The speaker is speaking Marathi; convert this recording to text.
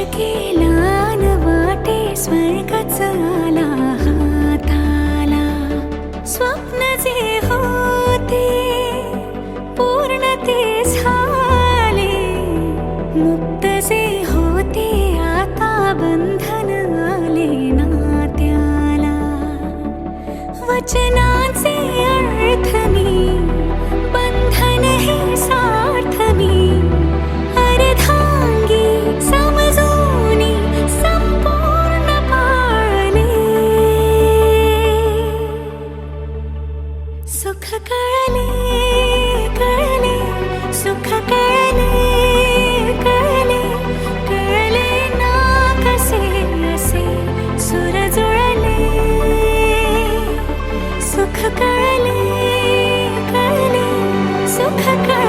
केला न वाटे स्वर्गच आला हाताला. स्वप्न जे होते पूर्ण ते झाले, मुक्त जे होते आता बंधन आले नात्याला. वचनाचे अर्थ मी, बंधन हे सार्थ मी, अर्धांगी समजूनी संपूर्ण पाळले. सुख कळले कळले, सुख कळले कळले, कळले ना कसे असे सुर जुळले. सुख कळले कळले, सुख कळले.